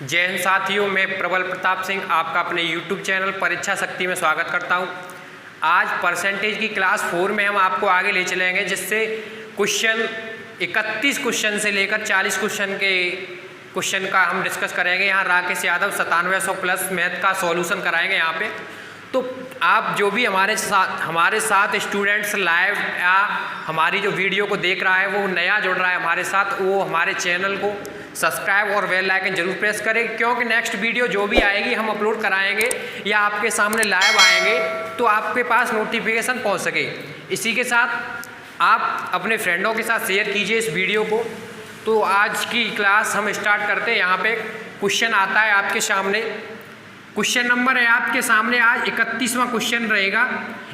जय हिंद साथियों, मैं प्रबल प्रताप सिंह आपका अपने YouTube चैनल परीक्षा शक्ति में स्वागत करता हूं। आज परसेंटेज की क्लास 4 में हम आपको आगे ले चलेंगे, जिससे क्वेश्चन 31 क्वेश्चन से लेकर 40 क्वेश्चन का हम डिस्कस करेंगे। यहाँ राकेश यादव 9700 प्लस मैथ का सॉल्यूशन कराएंगे यहाँ पे। तो आप जो भी हमारे साथ स्टूडेंट्स लाइव या हमारी जो वीडियो को देख रहा है, वो नया जुड़ रहा है हमारे साथ, वो हमारे चैनल को सब्सक्राइब और बेल आइकन जरूर प्रेस करें, क्योंकि नेक्स्ट वीडियो जो भी आएगी हम अपलोड कराएंगे या आपके सामने लाइव आएंगे तो आपके पास नोटिफिकेशन पहुंच सके। इसी के साथ आप अपने फ्रेंडों के साथ शेयर कीजिए इस वीडियो को। तो आज की क्लास हम स्टार्ट करते हैं। यहाँ पे क्वेश्चन आता है आपके सामने। क्वेश्चन नंबर है आपके सामने आज 31वां क्वेश्चन रहेगा।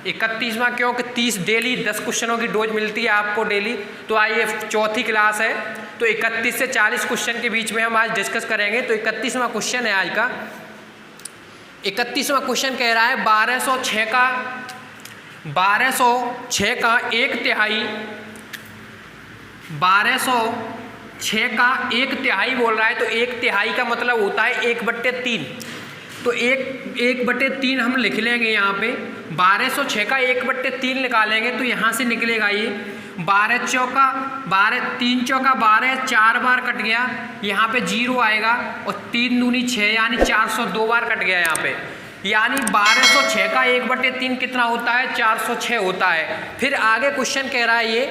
31वां क्योंकि 30 डेली 10 क्वेश्चनों की डोज मिलती है आपको डेली। तो आइए, चौथी क्लास है तो 31 से 40 क्वेश्चन के बीच में हम आज डिस्कस करेंगे। तो 31वां क्वेश्चन है आज का। 31वां क्वेश्चन कह रहा है 1206 का 1/3, 1206 का 1/3 बोल रहा है। तो 1/3 का मतलब होता है 1/3। तो 1/3 हम लिख लेंगे यहाँ पे। 1206 का 1/3 निकालेंगे तो यहाँ से निकलेगा ये 12 चौका 12, 3 चौका 12, 4 बार कट गया, यहाँ पे 0 आएगा और 3 दूनी 6 यानी 402 बार कट गया यहाँ पे। यानी 1206 का 1/3 कितना होता है? 406 होता है। फिर आगे क्वेश्चन कह रहा है ये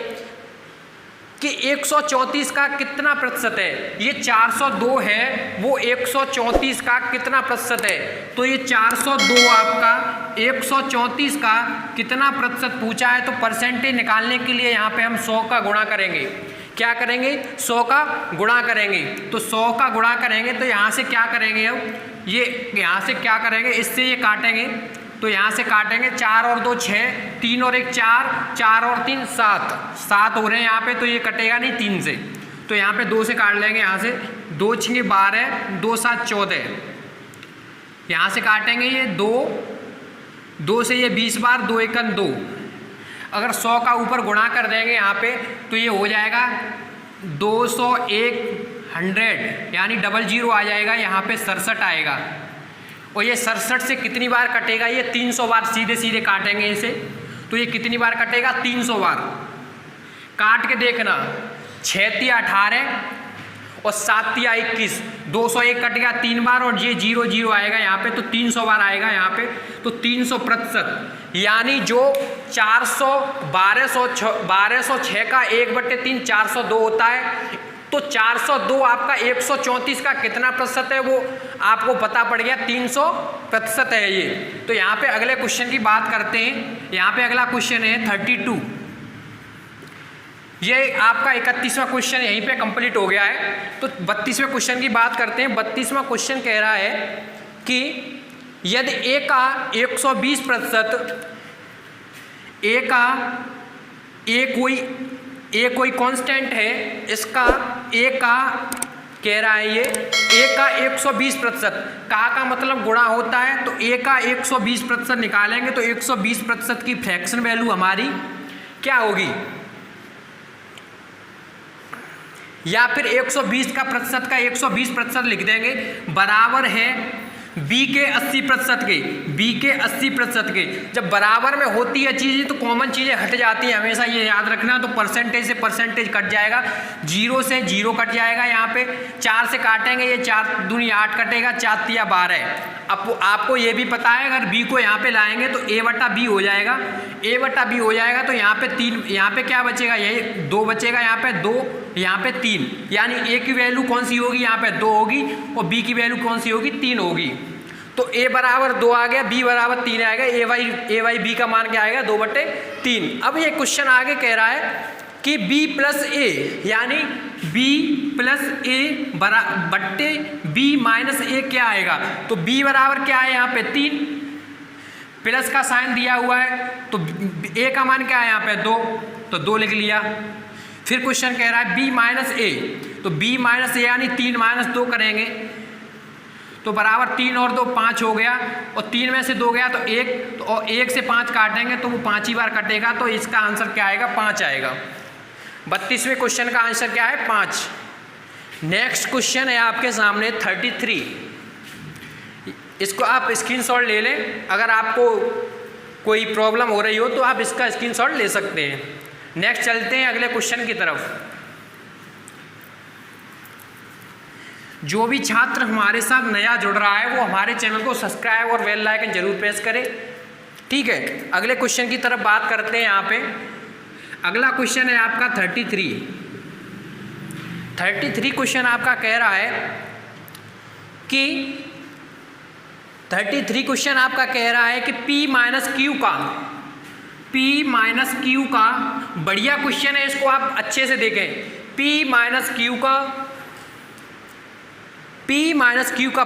कि 134 का कितना प्रतिशत है। ये 402 है, वो 134 का कितना प्रतिशत है? तो ये 402 आपका 134 का कितना प्रतिशत पूछा है। तो परसेंटेज निकालने के लिए यहाँ पे हम 100 का गुणा करेंगे। क्या करेंगे? 100 का गुणा करेंगे। तो 100 का गुणा करेंगे तो यहाँ से क्या करेंगे हम? ये यहाँ से क्या करेंगे? इससे ये काटेंगे तो यहाँ से काटेंगे 4 और 2 6, 3 और 1 4, 4 और 3 7 हो रहे हैं यहाँ पे। तो ये कटेगा नहीं 3 से, तो यहाँ पे 2 से काट लेंगे। यहाँ से 2 6 12, 2 7 14, यहाँ से काटेंगे ये 2 से ये 20 बार, 2 1 2। अगर 100 का ऊपर गुणा कर देंगे यहाँ पे तो ये हो जाएगा 201 100, यानी 00 आ जाएगा। यहाँ पे 67 आएगा। और ये 67 से कितनी बार कटेगा? ये 300 बार सीधे सीधे काटेंगे इसे। तो ये कितनी बार कटेगा? 300 बार। काट के देखना, 6 तिया 18 और 7 तिया 21, 201 कटेगा 3 बार और ये 00 आएगा यहाँ पे। तो 300 बार आएगा यहाँ पे। तो 300%, यानी जो 1206 का 1/3 402 होता है। तो 402 आपका 134 का कितना प्रतिशत है वो आपको पता पड़ गया, 300% है ये। तो यहाँ पे अगले क्वेश्चन की बात करते हैं। यहाँ पे अगला क्वेश्चन है 32। ये आपका 31वां क्वेश्चन यहीं पे कंप्लीट हो गया है। तो 32वें क्वेश्चन की बात करते हैं। 32वां क्वेश्चन कह रहा है कि यदि ए का 120%, ए कोई कांस्टेंट है, इसका ए का कह रहा है ये ए का 120%, का मतलब गुणा होता है। तो ए का 120% निकालेंगे तो 120% की फ्रैक्शन वैल्यू हमारी क्या होगी? या फिर 120 का प्रतिशत का 120% लिख देंगे, बराबर है बी के 80% के। बी के 80% के जब बराबर में होती है चीज़ें तो कॉमन चीज़ें हट जाती हैं, हमेशा ये याद रखना। तो परसेंटेज से परसेंटेज कट जाएगा, 0 से 0 कट जाएगा। यहाँ पे 4 से काटेंगे, ये 4 दूनी 8 कटेगा, 4 तिया 12। अब आपको ये भी पता है अगर बी को यहाँ पे लाएंगे तो A/B हो जाएगा। A/B हो जाएगा तो यहाँ पे 3, यहाँ पे क्या बचेगा? यही 2 बचेगा, यहाँ पे 2, यहाँ पे 3। यानी ए की वैल्यू कौन सी होगी? यहाँ पे 2 होगी और बी की वैल्यू कौन सी होगी? 3 होगी। तो ए बराबर 2 आ गया, बी बराबर 3 आएगा। ए वाई बी का मान क्या आएगा? 2/3। अब ये क्वेश्चन आगे कह रहा है कि बी प्लस ए, यानी बी प्लस ए बट्टे बी माइनस ए क्या आएगा? तो बी बराबर क्या है? यहाँ पे 3, प्लस का साइन दिया हुआ है। तो ए का मान क्या है? यहाँ पे 2, तो 2 लिख लिया। फिर क्वेश्चन कह रहा है बी माइनस ए, तो बी माइनस ए यानी 3 माइनस 2 करेंगे तो बराबर 3 और 2 5 हो गया, और 3 में से 2 गया तो 1, तो और 1 से 5 काटेंगे तो वो 5 ही बार कटेगा। तो इसका आंसर क्या आएगा? 5 आएगा। 32वें क्वेश्चन का आंसर क्या है? 5। नेक्स्ट क्वेश्चन है आपके सामने 33। इसको आप स्क्रीनशॉट ले लें, अगर आपको कोई प्रॉब्लम हो रही हो तो आप इसका स्क्रीनशॉट ले सकते हैं। नेक्स्ट चलते हैं अगले क्वेश्चन की तरफ। जो भी छात्र हमारे साथ नया जुड़ रहा है वो हमारे चैनल को सब्सक्राइब और बेल आइकन जरूर प्रेस करें। ठीक है, अगले क्वेश्चन की तरफ बात करते हैं। यहाँ पे अगला क्वेश्चन है आपका 33 क्वेश्चन आपका कह रहा है कि 33 क्वेश्चन आपका कह रहा है कि P माइनस क्यू का बढ़िया क्वेश्चन है, इसको आप अच्छे से देखें। P माइनस क्यू का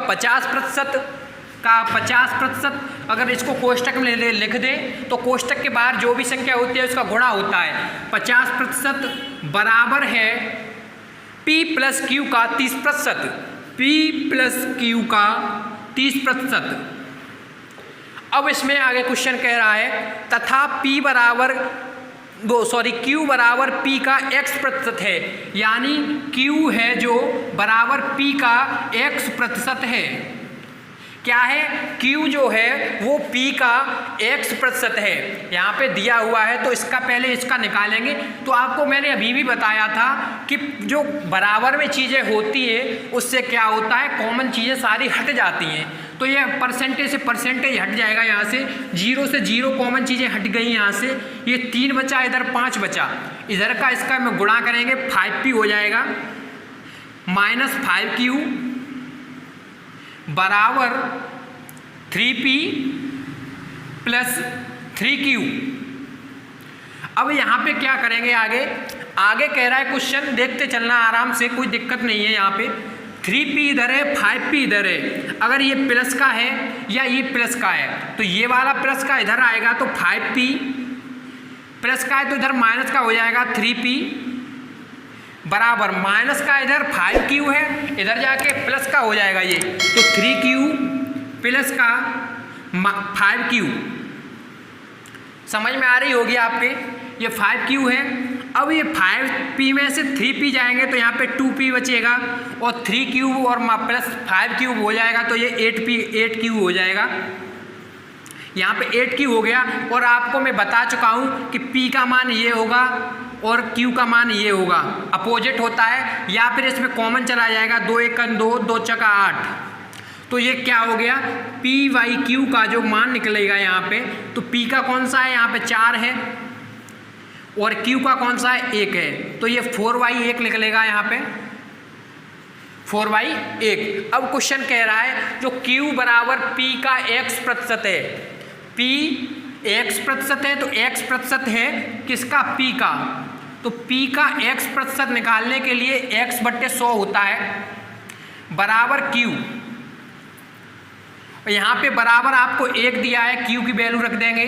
50% अगर इसको कोष्टक में लिख दें तो कोष्टक के बाहर जो भी संख्या होती है उसका गुणा होता है। 50% बराबर है P प्लस क्यू का 30%। P प्लस क्यू का 30%। अब इसमें आगे क्वेश्चन कह रहा है तथा Q बराबर P का x% है, यानी Q है जो बराबर P का x% है। क्या है? Q जो है वो P का x% है, यहाँ पे दिया हुआ है तो इसका पहले इसका निकालेंगे। तो आपको मैंने अभी भी बताया था कि जो बराबर में चीज़ें होती है उससे क्या होता है, कॉमन चीज़ें सारी हट जाती हैं। तो ये परसेंटेज से परसेंटेज हट जाएगा, यहाँ से 0 से 0 कॉमन चीज़ें हट गई यहाँ से। ये 3 बचा, इधर 5 बचा, इधर का इसका में गुणा करेंगे 5P हो जाएगा माइनस 5Q बराबर 3P प्लस 3Q। अब यहाँ पे क्या करेंगे, आगे कह रहा है क्वेश्चन, देखते चलना आराम से, कोई दिक्कत नहीं है। यहाँ पे 3P इधर है, 5P इधर है। अगर ये प्लस का है या ये प्लस का है तो ये वाला प्लस का इधर आएगा तो 5P, प्लस का है तो इधर माइनस का हो जाएगा 3P बराबर माइनस का इधर 5Q है, इधर जाके प्लस का हो जाएगा ये, तो 3Q प्लस का 5Q। समझ में आ रही होगी आपके, ये 5Q है। अब ये 5P में से 3P जाएंगे तो यहाँ पे 2P बचेगा और 3Q और प्लस 5Q हो जाएगा तो ये 8Q हो जाएगा। यहाँ पे 8Q हो गया। और आपको मैं बता चुका हूँ कि P का मान ये होगा और Q का मान ये होगा, अपोजिट होता है, या फिर इसमें कॉमन चला जाएगा, 2 1 2 2 चका 8। तो ये क्या हो गया, P/Q का जो मान निकलेगा यहाँ पे, तो P का कौन सा है, यहाँ पे 4 है और Q का कौन सा है, 1 है, तो ये 4/1 निकलेगा यहाँ पे, 4/1। अब क्वेश्चन कह रहा है जो Q बराबर P का x% है, P x% है तो x% है किसका, P का। तो P का x% निकालने के लिए x/100 होता है बराबर Q। यहाँ पे बराबर आपको 1 दिया है, Q की वैल्यू रख देंगे।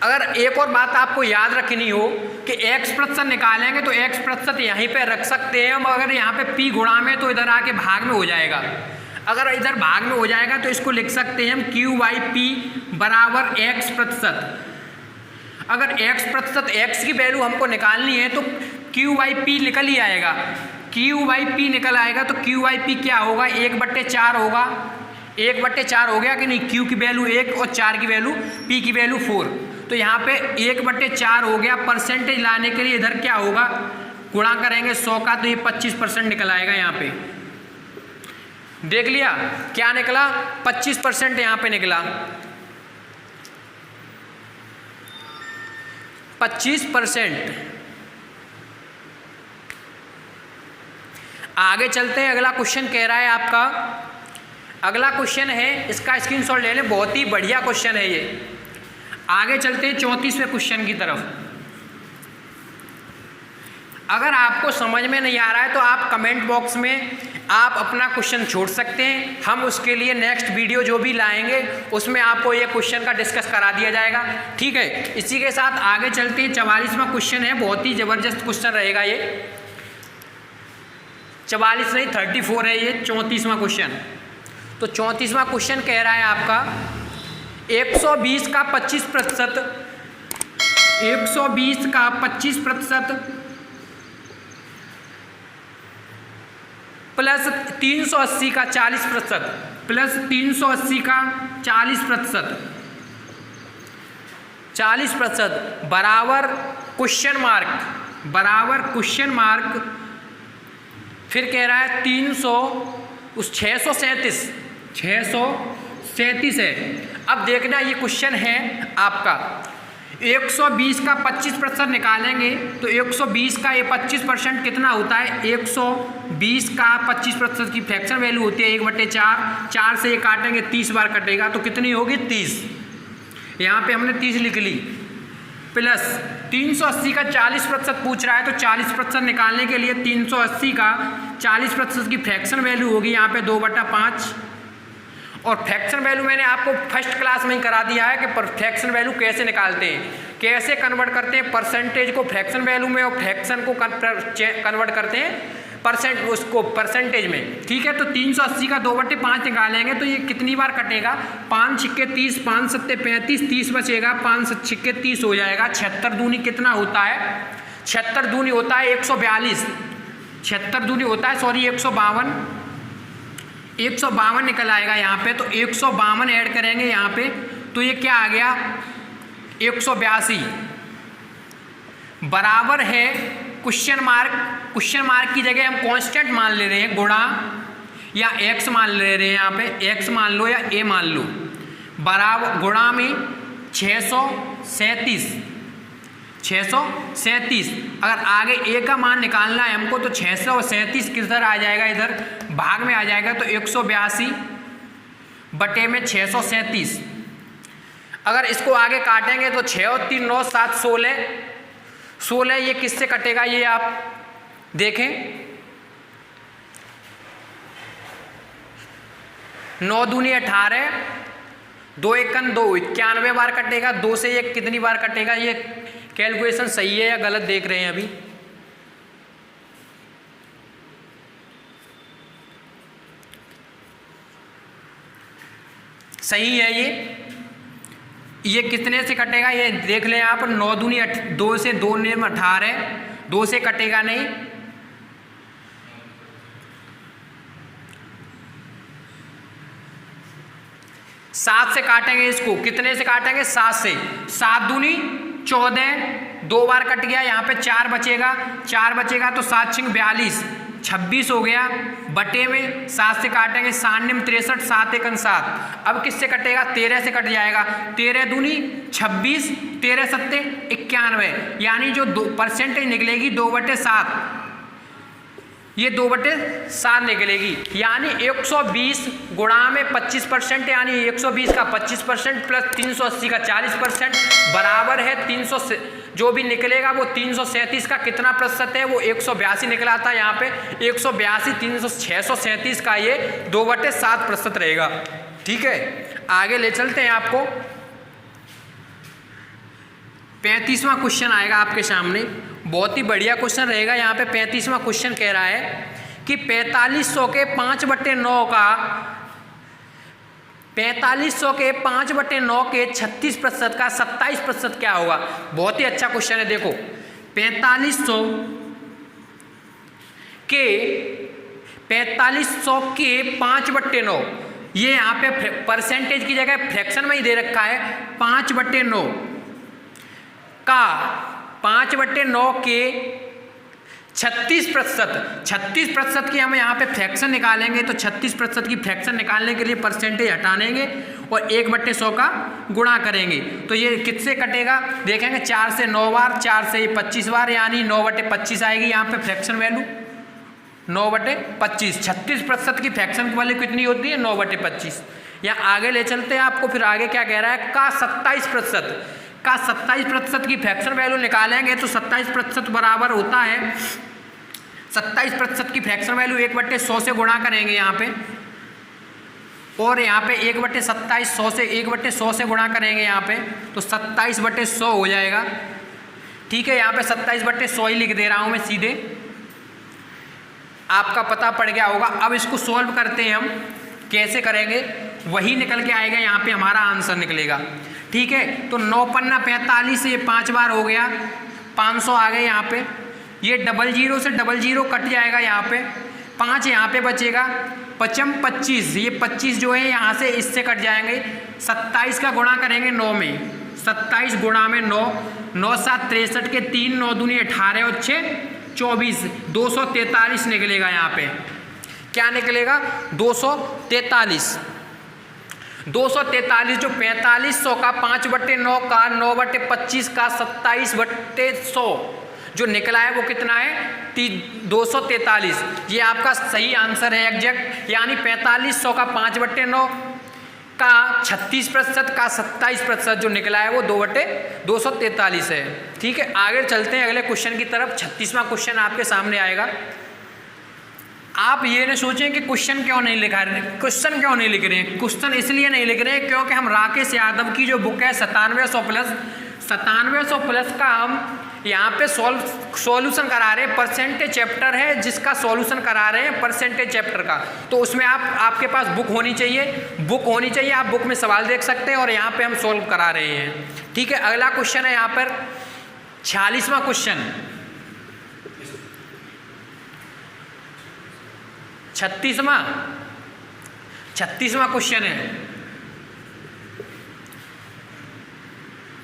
अगर एक और बात आपको याद रखनी हो कि x% निकालेंगे तो x% यहीं पे रख सकते हैं हम, अगर यहाँ पे P गुणा में तो इधर आके भाग में हो जाएगा। अगर इधर भाग में हो जाएगा तो इसको लिख सकते हैं हम Q/P बराबर x%। अगर x% x की वैल्यू हमको निकालनी है तो Q/P निकल ही आएगा, Q/P निकल आएगा। तो Q/P क्या होगा, 1/4 होगा, 1/4 हो गया कि नहीं। Q की वैल्यू 1 और 4 की वैल्यू, P की वैल्यू 4। तो यहाँ पे 1/4 हो गया। परसेंटेज लाने के लिए इधर क्या होगा, गुणा करेंगे 100 का तो ये 25% निकल आएगा। यहाँ पे देख लिया क्या निकला, 25% यहाँ पे निकला, 25%। आगे चलते हैं, अगला क्वेश्चन कह रहा है आपका, अगला क्वेश्चन है, इसका स्क्रीनशॉट ले लें, बहुत ही बढ़िया क्वेश्चन है ये। आगे चलते हैं 34वें क्वेश्चन की तरफ। अगर आपको समझ में नहीं आ रहा है तो आप कमेंट बॉक्स में आप अपना क्वेश्चन छोड़ सकते हैं, हम उसके लिए नेक्स्ट वीडियो जो भी लाएंगे उसमें आपको ये क्वेश्चन का डिस्कस करा दिया जाएगा। ठीक है, इसी के साथ आगे चलते हैं। 44वां क्वेश्चन है, बहुत ही ज़बरदस्त क्वेश्चन रहेगा ये। 44 नहीं 34 है ये 34वां क्वेश्चन। तो 34वां क्वेश्चन कह रहा है आपका 120 का 25%, 120 का 25% प्लस 380 का 40%, प्लस 380 का 40%, 40% बराबर क्वेश्चन मार्क, बराबर क्वेश्चन मार्क। फिर कह रहा है 637 है। अब देखना ये क्वेश्चन है आपका 120 का 25% निकालेंगे तो 120 का ये 25% कितना होता है? 120 का 25% की फ्रैक्शन वैल्यू होती है 1/4। 4 से ये काटेंगे 30 बार कटेगा तो कितनी होगी? 30। यहाँ पे हमने 30 लिख ली। प्लस 380 का 40% पूछ रहा है तो 40% निकालने के लिए 380 का 40% की फ्रैक्शन वैल्यू होगी यहाँ पे 2/5। और फ्रैक्शन वैल्यू मैंने आपको फर्स्ट क्लास में ही करा दिया है कि फ्रैक्शन वैल्यू कैसे निकालते हैं, कैसे कन्वर्ट करते हैं परसेंटेज को फ्रैक्शन वैल्यू में और फ्रैक्शन को कन्वर्ट करते हैं परसेंटेज में। ठीक है, तो 380 का 2/5 निकालेंगे तो ये कितनी बार कटेगा? 5 छिक्के 30, 5 सत्ते 35, 30 बचेगा, 5 छिक्के 30 हो जाएगा। 76 दूनी कितना होता है? 76 दूनी होता है 142, 76 दूनी होता है 152, 152 निकल आएगा यहाँ पे। तो 152 ऐड करेंगे यहाँ पे तो ये क्या आ गया? 182 बराबर है क्वेश्चन मार्क की जगह हम कांस्टेंट मान ले रहे हैं, गुणा या x मान ले रहे हैं, यहाँ पे x मान लो या a मान लो, बराबर गुणा में 637। अगर आगे a का मान निकालना है हमको तो 637 किधर आ जाएगा? इधर भाग में आ जाएगा तो 182 बटे में 637। अगर इसको आगे काटेंगे तो 6 और 3 9 7 16, ये किससे कटेगा? ये आप देखें 9 दूनी 18, 2 एकन 2, 91 बार कटेगा। 2 से ये कितनी बार कटेगा? ये कैलकुलेशन सही है या गलत देख रहे हैं अभी? सही है ये कितने से कटेगा ये देख लें आप। 9 दूनी 2 से 2 ने 18, 2 से कटेगा नहीं। सात से काटेंगे इसको, कितने से काटेंगे? 7 से। 7 दूनी 14, 2 बार कट गया, यहाँ पे 4 बचेगा, 4 बचेगा तो 7 छिंग 42, 26 हो गया। बटे में 7 से काटेंगे 7 निम 63, 7 एकन 7। अब किससे कटेगा? 13 से कट जाएगा। 13 दूनी 26, 13 सत्ते 91, यानी जो परसेंटेज निकलेगी 2/7, ये 2/7 निकलेगी। यानी 120 गुणा में 25%, यानी 120 का 25% प्लस 380 का 40% बराबर है 300 जो भी निकलेगा वो 337 का कितना प्रतिशत है? वो 182 निकला था यहाँ पे। 182 637 का ये 2/7% रहेगा। ठीक है, आगे ले चलते हैं आपको। 35वां क्वेश्चन आएगा आपके सामने, बहुत ही बढ़िया क्वेश्चन रहेगा। यहाँ पे 35वां क्वेश्चन कह रहा है कि 4500 के 5/9 का 4500 के 5/9 के 36% का 27% क्या होगा? बहुत ही अच्छा क्वेश्चन है। देखो 4500 के 5/9, ये यहाँ पे परसेंटेज की जगह फ्रैक्शन में ही दे रखा है। 5/9 का 5/9 के 36% की हम यहाँ पे फ्रैक्शन निकालेंगे तो 36% की फ्रैक्शन निकालने के लिए परसेंटेज हटा देंगे और 1/100 का गुणा करेंगे तो ये किससे कटेगा? देखेंगे 4 से 9 बार, 4 से 25 बार, यानी 9/25 आएगी यहाँ पे फ्रैक्शन वैल्यू। 9/25 36% की फ्रैक्शन वैल्यू कितनी होती है? 9/25। यहाँ आगे ले चलते हैं आपको। फिर आगे क्या कह रहा है? का 27% की फ्रैक्शन वैल्यू निकालेंगे तो 27% बराबर होता है 27% की फ्रैक्शन वैल्यू 1/100 से गुणा करेंगे यहाँ पे, और यहाँ पे 1/27 100 से 1/100 से गुणा करेंगे यहाँ पे तो 27/100 हो जाएगा। ठीक है, यहाँ पे 27/100 ही लिख दे रहा हूँ मैं सीधे, आपका पता पड़ गया होगा। अब इसको सॉल्व करते हैं हम। कैसे करेंगे? वही निकल के आएगा, यहाँ पे हमारा आंसर निकलेगा। ठीक है, तो 9 पन्ना 45 से ये 5 बार हो गया, 500 आ गए यहाँ पे। ये 00 से 00 कट जाएगा यहाँ पे, 5 यहाँ पे बचेगा, 5 25, ये 25 जो है यहाँ से इससे कट जाएंगे। 27 का गुणा करेंगे 9 में, 27 गुणा में 9, 9 7 63 के 3, 9 दूनी 18 और 6 24, 243 निकलेगा। यहाँ पे क्या निकलेगा? 243। 243 जो 4500 का 5/9 का 9/25 का 27/100 जो निकला है वो कितना है? 243। ये आपका सही आंसर है एग्जैक्ट, यानी 4500 का 5/9 का 36% का 27% जो निकला है वो 2/243 है। ठीक है, आगे चलते हैं अगले क्वेश्चन की तरफ। 36वां क्वेश्चन आपके सामने आएगा। आप ये न सोचें कि क्वेश्चन क्यों नहीं लिखा रहे, क्वेश्चन क्यों नहीं लिख रहे हैं। क्वेश्चन इसलिए नहीं लिख रहे हैं क्योंकि हम राकेश यादव की जो बुक है 9700 प्लस का हम यहाँ पे सॉल्यूशन करा रहे हैं। परसेंटेज चैप्टर है जिसका सॉल्यूशन करा रहे हैं, परसेंटेज चैप्टर का। तो उसमें आपके पास बुक होनी चाहिए, आप बुक में सवाल देख सकते हैं और यहाँ पे हम सॉल्व करा रहे हैं। ठीक है, अगला क्वेश्चन है यहाँ पर 46वां क्वेश्चन, 36वां क्वेश्चन है।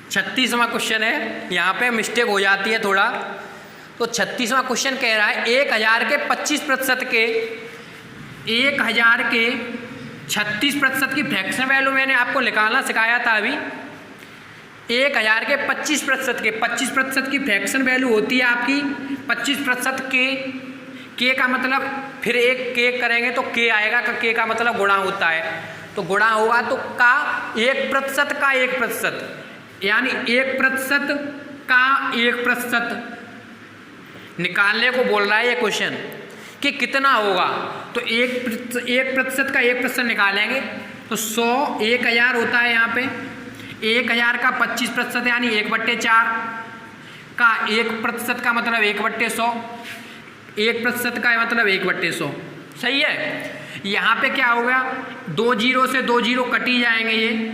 36वां क्वेश्चन है, यहाँ पे मिस्टेक हो जाती है थोड़ा। तो 36वां क्वेश्चन कह रहा है 1000 के 25% के 1000 के 36% की फ्रैक्शन वैल्यू मैंने आपको निकालना सिखाया था अभी। 1000 के 25% की फ्रैक्शन वैल्यू होती है आपकी 25% के का मतलब फिर एक के करेंगे तो के आएगा, के का मतलब गुणा होता है। तो गुणा होगा तो का 1% का 1%, यानी 1% का 1% निकालने को बोल रहा है ये क्वेश्चन कि कितना होगा। तो 1% का 1% निकालेंगे तो 100 1000 होता है। यहाँ पे 1000 का 25% यानी 1/4 का 1% का मतलब 1/100, 1% का मतलब 1/100। सही है। यहाँ पे क्या होगा, 2 0 से 2 0 कटी जाएंगे ये।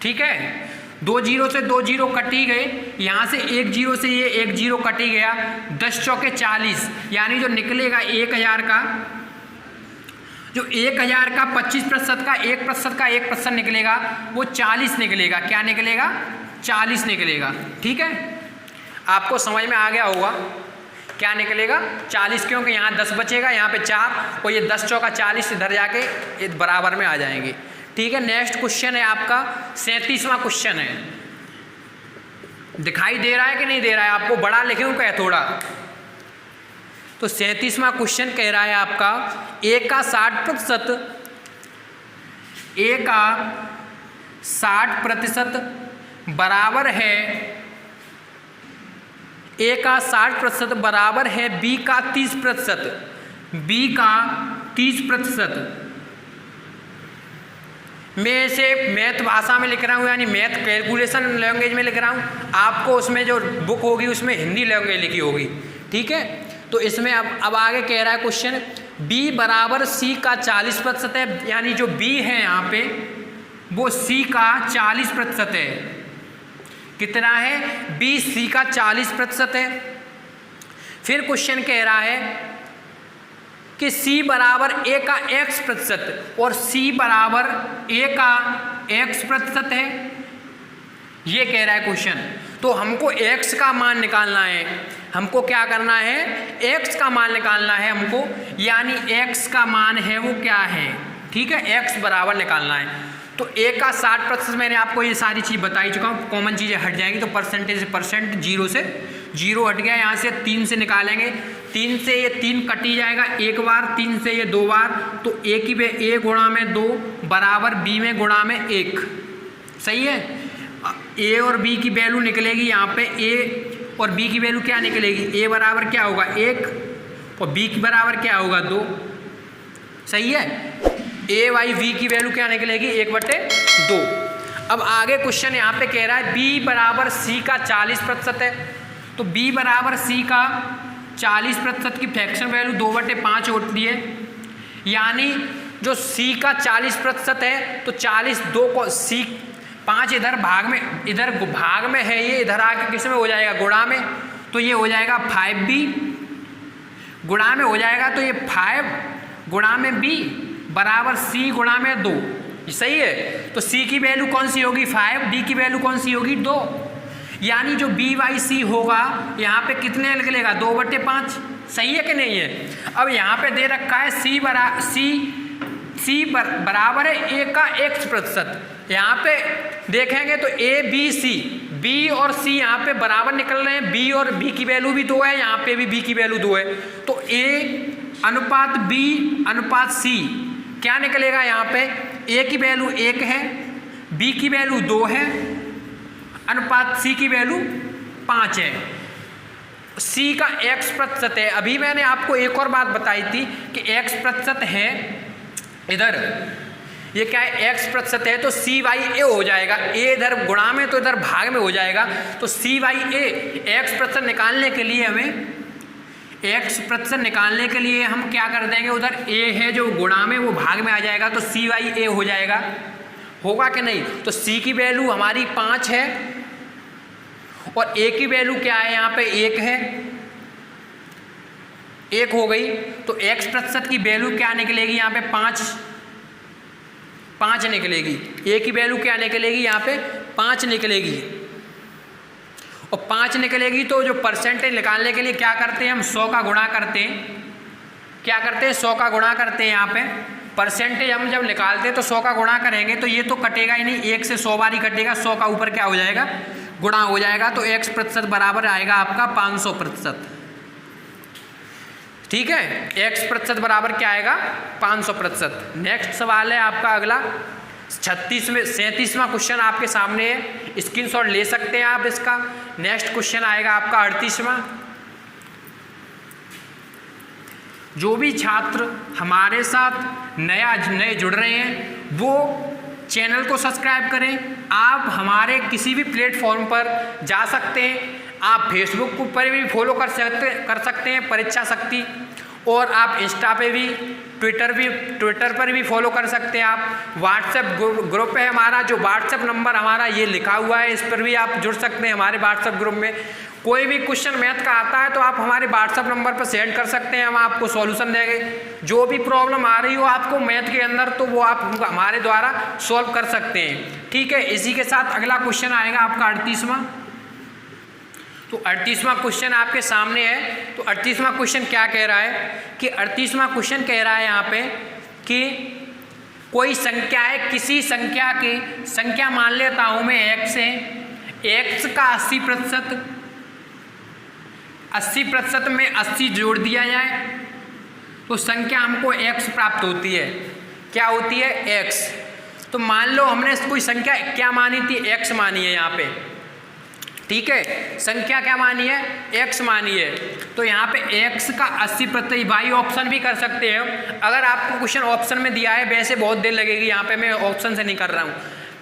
ठीक है, 2 0 से 2 0 कटी गए, यहाँ से 1 0 से ये 1 0 कटी गया। 10 चौके 40, यानी जो निकलेगा 1000 का, जो 1000 का 25% का 1% निकलेगा वो 40 निकलेगा। क्या निकलेगा? 40 निकलेगा। ठीक है, आपको समझ में आ गया होगा क्या निकलेगा? 40, क्योंकि यहाँ 10 बचेगा, यहाँ पे 4 और ये 10 चौका 40 इधर जाके ये बराबर में आ जाएंगे। ठीक है, नेक्स्ट क्वेश्चन है आपका 37वां क्वेश्चन है। दिखाई दे रहा है कि नहीं दे रहा है आपको? बड़ा लिखूं क्या थोड़ा? तो 37वां क्वेश्चन कह रहा है आपका a का 60% बराबर है, a का 60% बराबर है b का 30%, b का 30%। मैं इसे मैथ भाषा में लिख रहा हूँ, यानी मैथ कैलकुलेशन लैंग्वेज में लिख रहा हूँ। आपको उसमें जो बुक होगी उसमें हिंदी लैंग्वेज लिखी होगी। ठीक है, तो इसमें अब आगे कह रहा है क्वेश्चन b बराबर c का 40% है, यानी जो b है यहाँ पे वो c का 40% है। कितना है? b c का 40% है। फिर क्वेश्चन कह रहा है कि c बराबर a का x% और c बराबर a का x% है, ये कह रहा है क्वेश्चन। तो हमको x का मान निकालना है, हमको क्या करना है? x का मान निकालना है हमको, यानी x का मान है वो क्या है? ठीक है, x बराबर निकालना है। तो a का 60%, मैंने आपको ये सारी चीज़ बताई चुका हूँ, कॉमन चीज़ें हट जाएंगी। तो परसेंटेज से परसेंट 0 से 0 हट गया, यहाँ से 3 से निकालेंगे, 3 से ये 3 कटी जाएगा एक बार, 3 से ये 2 बार, तो a की a गुणा में 2 बराबर b में गुणा में 1। सही है, a और b की वैल्यू निकलेगी यहाँ पे, a और b की वैल्यू क्या निकलेगी? a बराबर क्या होगा? 1 और b की बराबर क्या होगा? 2। सही है, a बाई v की वैल्यू क्या निकलेगी? 1/2। अब आगे क्वेश्चन यहाँ पे कह रहा है b बराबर c का 40% है। तो b बराबर c का 40% की फ्रैक्शन वैल्यू 2/5 होती है, यानी जो c का 40% है तो 40 2 को c 5 इधर भाग में है, ये इधर आके किस में हो जाएगा? गुणा में। तो ये हो जाएगा 5b, गुणा में हो जाएगा तो ये 5 गुणा में b बराबर c गुणा में 2, सही है। तो c की वैल्यू कौन सी होगी 5, d की वैल्यू कौन सी होगी 2, यानी जो b/c होगा यहाँ पे कितने निकलेगा 2/5, सही है कि नहीं है। अब यहाँ पे दे रखा है c बराबर है a का x%, यहाँ पे देखेंगे तो a b c, b और c यहाँ पे बराबर निकल रहे हैं, b और b की वैल्यू भी 2 है, यहाँ पे भी b की वैल्यू 2 है, तो a अनुपात b अनुपात c क्या निकलेगा, यहाँ पे a की वैल्यू 1 है, b की वैल्यू 2 है, अनुपात c की वैल्यू 5 है। c का x% है। अभी मैंने आपको एक और बात बताई थी कि x% है इधर, ये क्या है x% है, तो c/a हो जाएगा, a इधर गुणा में तो इधर भाग में हो जाएगा, तो c/a x% निकालने के लिए हमें x% निकालने के लिए हम क्या कर देंगे, उधर a है जो गुणा में वो भाग में आ जाएगा, तो c/a हो जाएगा, होगा कि नहीं। तो c की वैल्यू हमारी 5 है और a की वैल्यू क्या है, यहाँ पे 1 है, 1 हो गई, तो x% की वैल्यू क्या निकलेगी, यहाँ पे 5 निकलेगी, a की वैल्यू क्या निकलेगी, यहाँ पे 5 निकलेगी, और 5 निकलेगी तो जो परसेंटेज निकालने के लिए क्या करते हैं हम 100 का गुणा करते हैं, क्या करते हैं 100 का गुणा करते हैं। यहाँ पे परसेंटेज हम जब निकालते हैं तो 100 का गुणा करेंगे तो ये तो कटेगा ही नहीं, 1 से 100 बार ही कटेगा, 100 का ऊपर क्या हो जाएगा गुणा हो जाएगा, तो x% बराबर आएगा आपका 500%, ठीक है। x% बराबर क्या आएगा 500%। नेक्स्ट सवाल है आपका अगला 37वां क्वेश्चन आपके सामने है, स्क्रीनशॉट ले सकते हैं आप इसका। नेक्स्ट क्वेश्चन आएगा आपका 38वां। जो भी छात्र हमारे साथ नए जुड़ रहे हैं वो चैनल को सब्सक्राइब करें। आप हमारे किसी भी प्लेटफॉर्म पर जा सकते हैं, आप फेसबुक पर भी फॉलो कर सकते हैं परीक्षा शक्ति, और आप इंस्टा पे भी ट्विटर पर भी फॉलो कर सकते हैं। आप व्हाट्सएप ग्रुप है हमारा, जो व्हाट्सएप नंबर हमारा ये लिखा हुआ है, इस पर भी आप जुड़ सकते हैं हमारे व्हाट्सएप ग्रुप में। कोई भी क्वेश्चन मैथ का आता है तो आप हमारे व्हाट्सएप नंबर पर सेंड कर सकते हैं, हम आपको सॉल्यूशन देंगे। जो भी प्रॉब्लम आ रही हो आपको मैथ के अंदर तो वो आप हमारे द्वारा सॉल्व कर सकते हैं, ठीक है। इसी के साथ अगला क्वेश्चन आएगा आपका 38वां। तो 38वां क्वेश्चन आपके सामने है। तो 38वां क्वेश्चन क्या कह रहा है कि 38वां क्वेश्चन कह रहा है यहाँ पे कि कोई संख्या है, किसी संख्या के संख्या मान लेता हूँ मैं x है, x का 80% में 80 जोड़ दिया जाए तो संख्या हमको x प्राप्त होती है। क्या होती है x। तो मान लो हमने कोई संख्या क्या मानी थी, x मानी है यहाँ पे, ठीक है। संख्या क्या मानी है, x मानी है। तो यहाँ पे x का 80% भाई ऑप्शन भी कर सकते हैं। अगर आपको क्वेश्चन ऑप्शन में दिया है, वैसे बहुत देर लगेगी, यहाँ पे मैं ऑप्शन से नहीं कर रहा हूँ,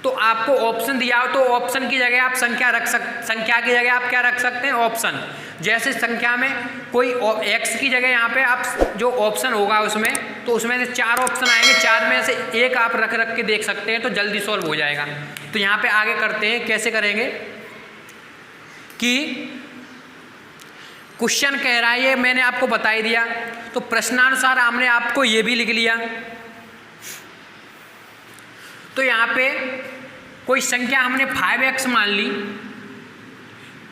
तो आपको ऑप्शन दिया हो तो ऑप्शन की जगह आप संख्या की जगह आप क्या रख सकते हैं ऑप्शन। जैसे संख्या में कोई x की जगह यहाँ पे आप जो ऑप्शन होगा उसमें, तो उसमें से 4 ऑप्शन आएंगे, 4 में से एक आप रख के देख सकते हैं, तो जल्दी सॉल्व हो जाएगा। तो यहाँ पे आगे करते हैं, कैसे करेंगे कि क्वेश्चन कह रहा है, ये मैंने आपको बता ही दिया, तो प्रश्नानुसार हमने आपको ये भी लिख लिया। तो यहाँ पे कोई संख्या हमने 5x मान ली,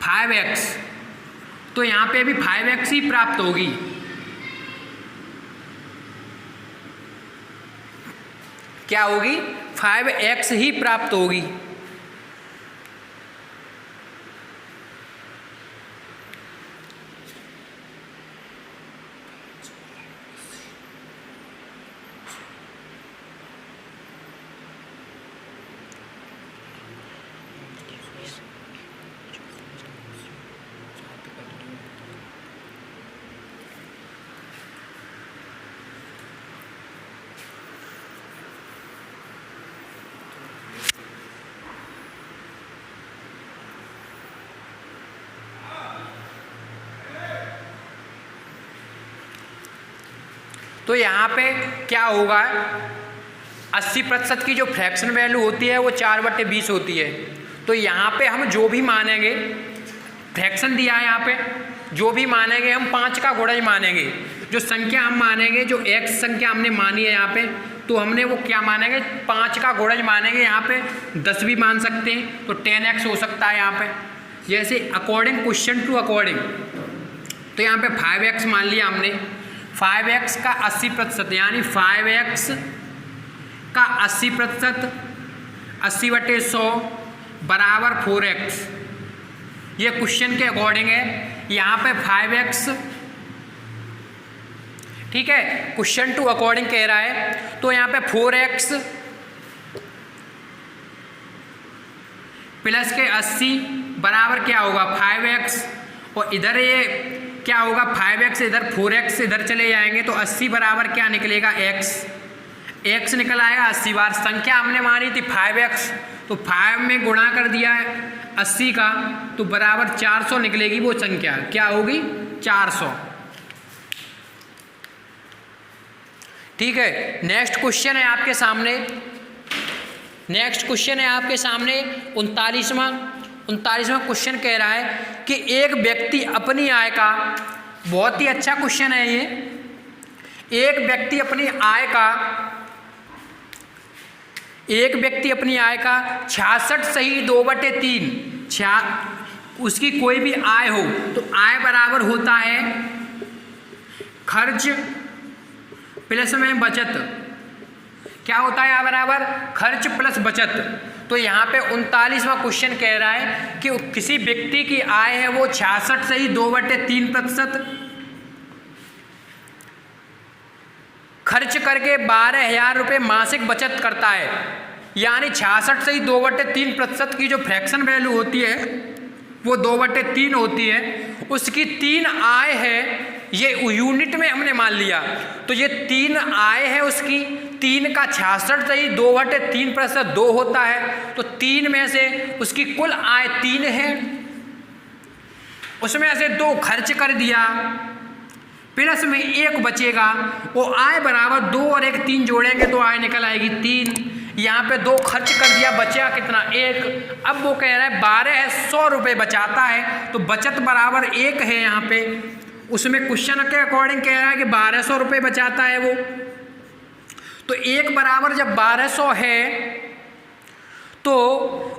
5x, तो यहाँ पे भी 5x ही प्राप्त होगी। क्या होगी, 5x ही प्राप्त होगी। तो यहाँ पे क्या होगा, 80% की जो फ्रैक्शन वैल्यू होती है वो 4/20 होती है। तो यहाँ पे हम जो भी मानेंगे, फ्रैक्शन दिया है यहाँ पे जो भी मानेंगे हम 5 का गुणज मानेंगे। जो संख्या हम मानेंगे, जो x संख्या हमने मानी है यहाँ पे, तो हमने वो क्या मानेंगे, 5 का गुणज मानेंगे। यहाँ पे 10 भी मान सकते हैं, तो 10x हो सकता है यहाँ पे। जैसे अकॉर्डिंग क्वेश्चन टू अकॉर्डिंग, तो यहाँ पे 5x मान लिया हमने। 5x का 80%, यानी 5x का 80%, 80/100 बराबर 4x। ये क्वेश्चन के अकॉर्डिंग है। यहाँ पे 5x, ठीक है, क्वेश्चन टू अकॉर्डिंग कह रहा है, तो यहाँ पे 4x प्लस के 80 बराबर क्या होगा 5x, और इधर ये क्या होगा 5x, इधर 4x इधर चले जाएंगे, तो 80 बराबर क्या निकलेगा x निकल आएगा 80 बार। संख्या हमने मानी थी 5x, तो 5 में गुणा कर दिया है 80 का, तो बराबर 400 निकलेगी वो संख्या। क्या होगी 400। ठीक है, नेक्स्ट क्वेश्चन है आपके सामने। नेक्स्ट क्वेश्चन है आपके सामने 39वां क्वेश्चन कह रहा है कि एक व्यक्ति अपनी आय का, बहुत ही अच्छा क्वेश्चन है ये, एक व्यक्ति अपनी आय का 66 सही 2/3, उसकी कोई भी आय हो तो आय बराबर होता है खर्च प्लस में बचत। क्या होता है बराबर खर्च प्लस बचत। तो यहाँ पे 39वां क्वेश्चन कह रहा है कि किसी व्यक्ति की आय है वो 66 सही 2/3% खर्च करके 12,000 रुपये मासिक बचत करता है। यानी 66 सही 2/3% की जो फ्रैक्शन वैल्यू होती है वो 2/3 होती है। उसकी 3 आय है, ये यूनिट में हमने मान लिया, तो ये 3 आय है उसकी। 3 का 66 सही 2/3% 2 होता है, तो 3 में से उसकी कुल आय 3 है, उसमें से 2 खर्च कर दिया, प्लस में 1 बचेगा। वो आय बराबर 2 और 1 3 जोड़ेंगे तो आय निकल आएगी 3। यहाँ पे 2 खर्च कर दिया, बचा कितना 1। अब वो कह रहा है 1200 रुपये बचाता है, तो बचत बराबर 1 है यहाँ पे। उसमें क्वेश्चन के अकॉर्डिंग कह रहा है कि 1200 रुपये बचाता है वो, तो 1 बराबर जब 1200 है तो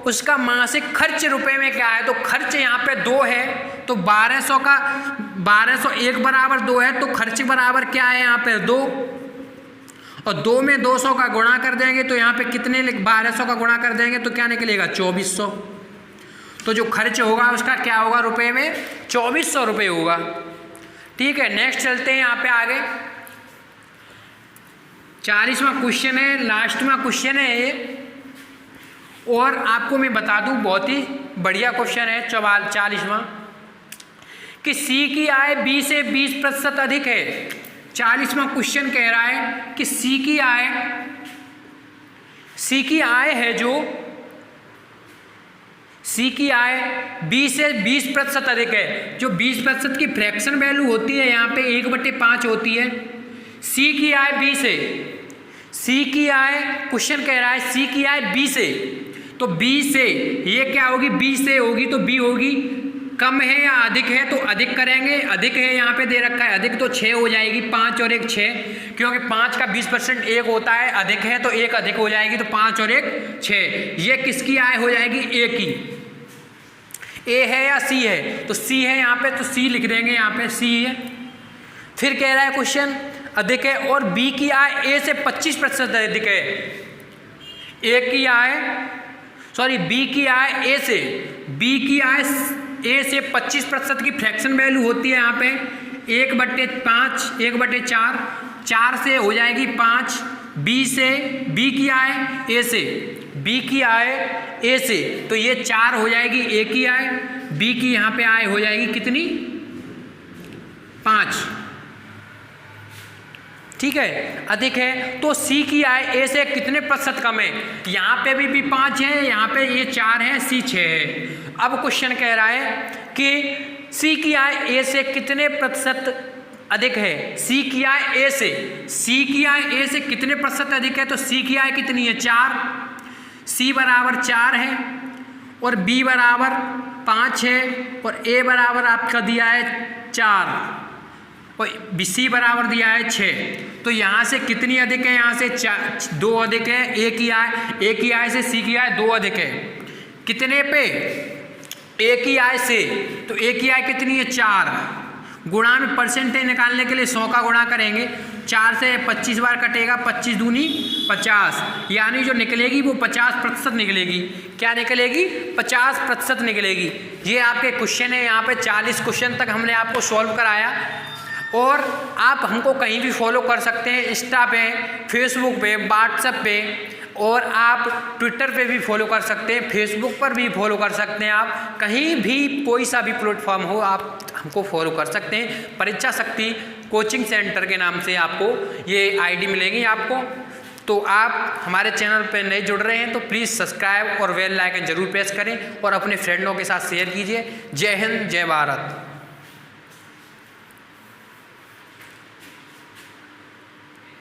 उसका मासिक खर्च रुपए में क्या है, तो खर्च यहाँ पे 2 है, तो 1200 का 1200 1 बराबर 2 है, तो खर्च बराबर क्या है यहाँ पे 2, और 2 में 200 का गुणा कर देंगे तो यहाँ पे कितने 1200 का गुणा कर देंगे तो क्या निकलेगा 2400। तो जो खर्च होगा उसका क्या होगा रुपए में 2400 रुपये होगा। ठीक है, नेक्स्ट चलते हैं यहाँ पे आगे। 40वां क्वेश्चन है, लास्टवां क्वेश्चन है ये, और आपको मैं बता दूं बहुत ही बढ़िया क्वेश्चन है 40वां, कि सी की आय बी से 20% अधिक है। 40वां क्वेश्चन कह रहा है कि सी की आय है जो सी की आय बी से 20% अधिक है। जो 20% की फ्रैक्शन वैल्यू होती है यहाँ पे 1/5 होती है। सी की आय बी से, सी की आय क्वेश्चन कह रहा है सी की आय बी से, तो बी से ये क्या होगी, बी से होगी तो बी होगी कम है या अधिक है, तो अधिक करेंगे। अधिक है यहाँ पे दे रखा है अधिक, तो 6 हो जाएगी, 5 और 1 6, क्योंकि 5 का 20% 1 होता है, अधिक है तो 1 अधिक हो जाएगी, तो 5 और 1 6। ये किसकी आय हो जाएगी ए की। ए है या सी है, तो सी है यहाँ पे, तो सी लिख देंगे यहाँ पे सी है। फिर कह रहा है क्वेश्चन अधिक है और बी की आय ए से 25% अधिक है। बी की आय ए से, बी की आय ए से 25% की फ्रैक्शन वैल्यू होती है यहाँ पे 1/5 1/4, 4 से हो जाएगी 5। बी से, बी की आय ए से, बी की आय ए से, तो ये 4 हो जाएगी ए की आय, बी की यहाँ पे आय हो जाएगी कितनी 5। ठीक है, अधिक है, तो सी की आय ए से कितने प्रतिशत कम है। यहाँ पे भी 5 है, यहाँ पे ये 4 है, सी 6 है। अब क्वेश्चन कह रहा है कि सी की आय ए से कितने प्रतिशत अधिक है। सी की आय ए से, सी की आय ए से कितने प्रतिशत अधिक है, तो सी की आय कितनी है 4, सी बराबर 4 है, और बी बराबर 5 है और ए बराबर आपका दिया है 4 और सी बराबर दिया है 6। तो यहाँ से कितनी अधिक है, यहाँ से 2 अधिक है, ए की आय से सी की आय 2 अधिक है। कितने पे, ए की आय से, तो ए की आय कितनी है 4। गुणा में परसेंटेज निकालने के लिए 100 का गुणा करेंगे, 4 से 25 बार कटेगा, 25 दूनी 50, यानी जो निकलेगी वो 50% निकलेगी। क्या निकलेगी, 50% निकलेगी। ये आपके क्वेश्चन है, यहाँ पे 40 क्वेश्चन तक हमने आपको सॉल्व कराया। और आप हमको कहीं भी फॉलो कर सकते हैं, इंस्टा पे, फेसबुक पे, व्हाट्सएप पे, और आप ट्विटर पे भी फॉलो कर सकते हैं, फेसबुक पर भी फॉलो कर सकते हैं। आप कहीं भी कोई सा भी प्लेटफॉर्म हो आप हमको फॉलो कर सकते हैं। परीक्षा शक्ति कोचिंग सेंटर के नाम से आपको ये आईडी मिलेगी आपको। तो आप हमारे चैनल पे नए जुड़ रहे हैं तो प्लीज़ सब्सक्राइब और बेल आइकन जरूर प्रेस करें और अपने फ्रेंडों के साथ शेयर कीजिए। जय हिंद, जय भारत।